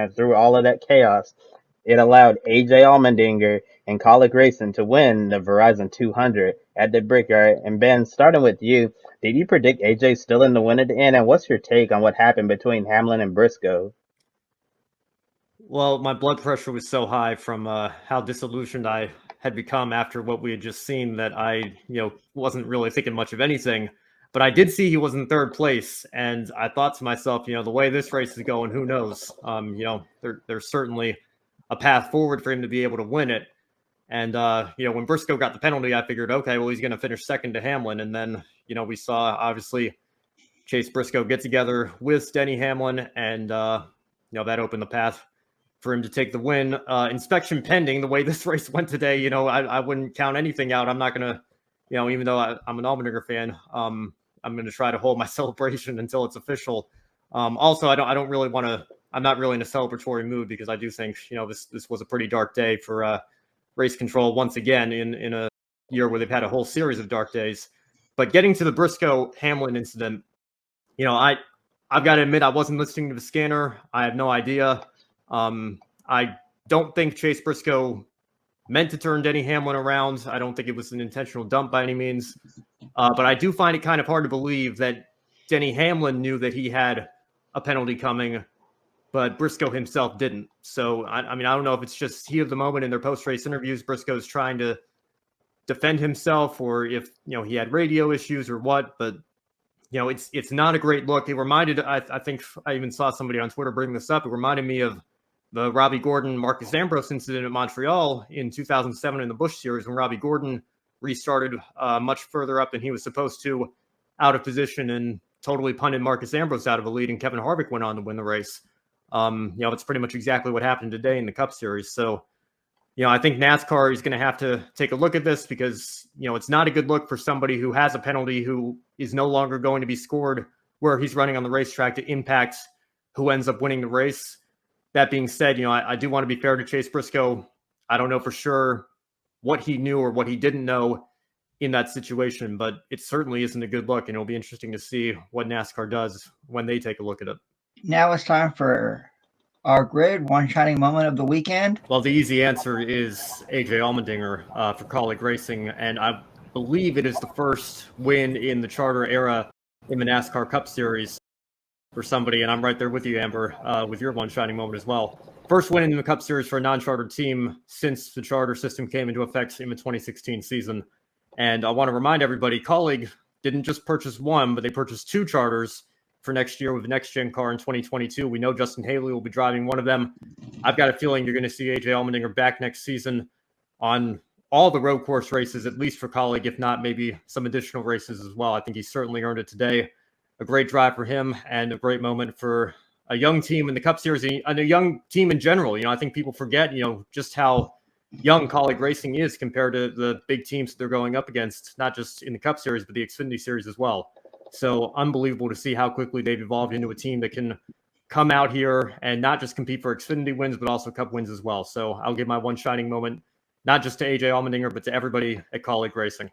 And through all of that chaos, it allowed AJ Allmendinger and Colin Grayson to win the Verizon 200 at the Brickyard. And Ben, starting with you, did you predict AJ still in the win at the end? And what's your take on what happened between Hamlin and Briscoe? Well, my blood pressure was so high from how disillusioned I had become after what we had just seen that I, wasn't really thinking much of anything. But I did see he was in third place, and I thought to myself, the way this race is going, who knows? There's certainly a path forward for him to be able to win it. And when Briscoe got the penalty, I figured, okay, well, he's going to finish second to Hamlin, and then we saw obviously Chase Briscoe get together with Denny Hamlin, and that opened the path for him to take the win. Inspection pending. The way this race went today, I wouldn't count anything out. I'm not going to, even though I'm an Allmendinger fan, I'm going to try to hold my celebration until it's official. Also, I don't really want to. I'm not really in a celebratory mood because I do think this was a pretty dark day for race control once again in a year where they've had a whole series of dark days. But getting to the Briscoe Hamlin incident, I've got to admit I wasn't listening to the scanner. I have no idea. I don't think Chase Briscoe meant to turn Denny Hamlin around. I don't think it was an intentional dump by any means. But I do find it kind of hard to believe that Denny Hamlin knew that he had a penalty coming, but Briscoe himself didn't. So, I don't know if it's just heat of the moment in their post-race interviews. Briscoe's trying to defend himself, or if, he had radio issues or what, but it's not a great look. It reminded, I think I even saw somebody on Twitter bring this up. It reminded me of the Robbie Gordon, Marcus Ambrose incident at Montreal in 2007 in the Busch Series, when Robbie Gordon restarted much further up than he was supposed to, out of position, and totally punted Marcus Ambrose out of the lead, and Kevin Harvick went on to win the race. It's pretty much exactly what happened today in the Cup Series. So, I think NASCAR is going to have to take a look at this because, it's not a good look for somebody who has a penalty who is no longer going to be scored where he's running on the racetrack to impact who ends up winning the race. That being said, I do want to be fair to Chase Briscoe. I don't know for sure what he knew or what he didn't know in that situation, but it certainly isn't a good look, and it'll be interesting to see what NASCAR does when they take a look at it. Now it's time for our grid, one shining moment of the weekend. Well, the easy answer is AJ Allmendinger for Colleague Racing, and I believe it is the first win in the charter era in the NASCAR Cup Series for somebody, and I'm right there with you, Amber, with your one shining moment as well. First win in the Cup Series for a non-chartered team since the charter system came into effect in the 2016 season. And I want to remind everybody, Colleague didn't just purchase one, but they purchased two charters for next year with the next-gen car in 2022. We know Justin Haley will be driving one of them. I've got a feeling you're going to see AJ Allmendinger back next season on all the road course races, at least for Colleague, if not maybe some additional races as well. I think he certainly earned it today. A great drive for him and a great moment for a young team in the Cup Series and a young team in general. I think people forget, just how young Colleague Racing is compared to the big teams that they're going up against, not just in the Cup Series, but the Xfinity Series as well. So unbelievable to see how quickly they've evolved into a team that can come out here and not just compete for Xfinity wins, but also Cup wins as well. So I'll give my one shining moment, not just to AJ Allmendinger, but to everybody at Colleague Racing.